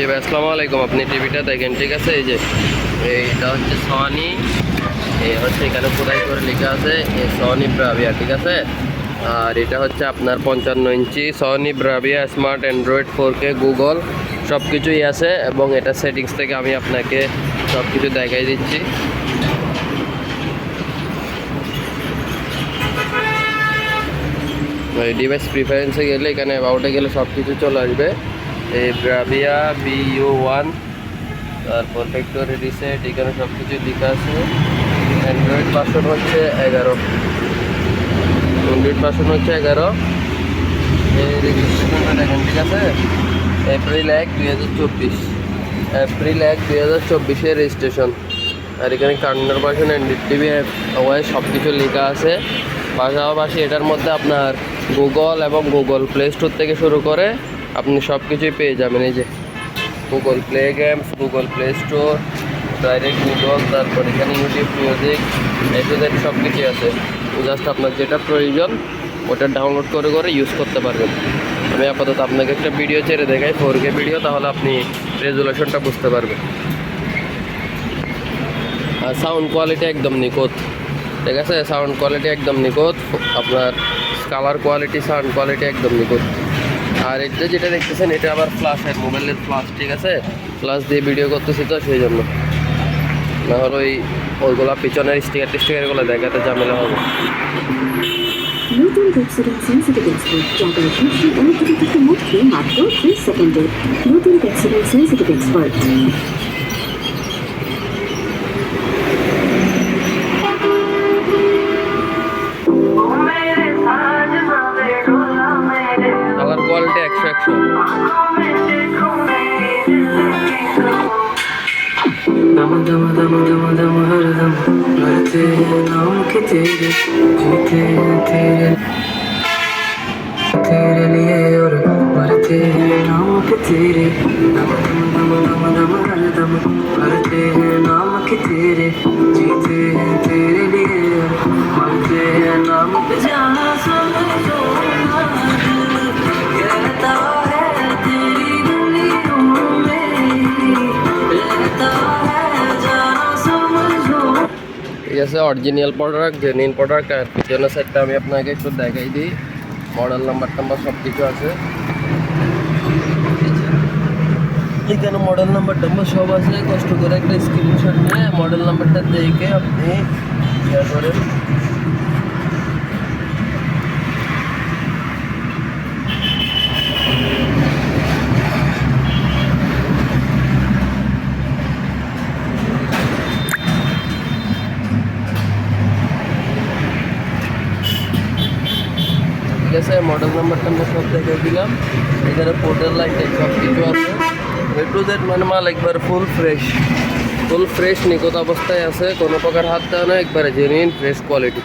জি ভাই, আসসালামু আলাইকুম। আপনি টিভিটা দেখেন, ঠিক আছে? এই যে এইটা হচ্ছে সনি, এই হচ্ছে এখানে খোদাই করে লেখা আছে সনি ব্রাভিয়া, ঠিক আছে? আর এটা হচ্ছে আপনার 55 inch Sony Bravia smart Android 4K Google সব কিছুই আছে, এবং এটা সেটিংস থেকে আমি আপনাকে সব কিছু দেখাই দিচ্ছি। এই ডিভাইস প্রিফারেন্সে গেলে এখানে অ্যাবাউটে গেলে সব কিছু চলে আসবে। এই ব্রাভিয়া BU1, তারপর ফ্যাক্টরি রিসেট, এখানে সব কিছু লেখা আছে। অ্যান্ড্রয়েড ভার্সন হচ্ছে 11, অ্যান্ড্রয়েড ভার্সন হচ্ছে 11। এই রেজিস্ট্রেশনটা দেখেন, ঠিক আছে? এপ্রিল 1, 2024, এপ্রিল 1, 2024-এর রেজিস্ট্রেশন। আর এখানে কান্নার ভার্সন NDTV ওয়াই সব কিছু লেখা আছে। পাশাপাশি এটার মধ্যে আপনার গুগল এবং গুগল প্লে স্টোর থেকে শুরু করে আপনি সব কিছুই পেয়ে যাবেন। এই যে Google play games, Google play store, direct Google, তারপর এখানে ইউটিউব মিউজিক, এদের সব কিছুই আছে। জাস্ট আপনার যেটা প্রয়োজন ওটা ডাউনলোড করে করে ইউজ করতে পারবেন। আমি আপাতত আপনাকে একটা ভিডিও ছেড়ে দেখাই, 4K ভিডিও, তাহলে আপনি রেজুলেশনটা বুঝতে পারবেন। আর সাউন্ড কোয়ালিটি একদম নিখুঁত, ঠিক আছে? সাউন্ড কোয়ালিটি একদম নিখুঁত, আপনার কালার কোয়ালিটি, সাউন্ড কোয়ালিটি একদম নিখুঁত। আর এটা যেটা দেখতেছেন এটা আবার ফ্ল্যাশের, মোবাইলের ফ্ল্যাশ, ঠিক আছে? ফ্ল্যাশ দিয়ে ভিডিও করতেছি তো সেই জন্য, না হলে ওইগুলো পিছনের স্টিকারগুলো দেখাতে ঝামেলা হবে। নতুন পেপসোডেন্ট সেন্সিটিভ এক্সপার্ট, যা অবশ্যই অনুপ্রতিটিকে মুক্তি মাত্র 30 সেকেন্ডে। নতুন Pepsodent sensitive expert. Colour quality 100-100। दम दम दम दम दम हर दम भरते हैं नाम के तेरे, जीते हैं तेरे लिए और भरते हैं नाम के तेरे। दम दम दम दम दम हर दम भरते हैं नाम के तेरे, जीते हैं तेरे लिए और भरते हैं नाम के। जहाँ समझो कहता है तेरी गलियों में रहता है। ঠিক আছে, অরিজিনাল প্রোডাক্ট, জেনুইন প্রোডাক্ট। আর পিছনের সাইডটা আমি আপনাকে একটু দেখাই দিই, মডেল নাম্বার সব কিছু আছে এখানে। মডেল নাম্বার সব আছে, কষ্ট করে একটা স্ক্রিনশট নিয়ে মডেল নাম্বারটা দেখে আপনি ইয়ে করেন। ঠিক আছে, মডেল নাম্বারটা আমরা সব দেখে দিলাম। এখানে পোর্টাল লাইট সব কিছু আছে। A to Z মানে মাল একবার ফুল ফ্রেশ নিখুঁত অবস্থায় আছে, কোনো প্রকার হাত দেওয়া না, একবারে জেনুইন ফ্রেশ কোয়ালিটি।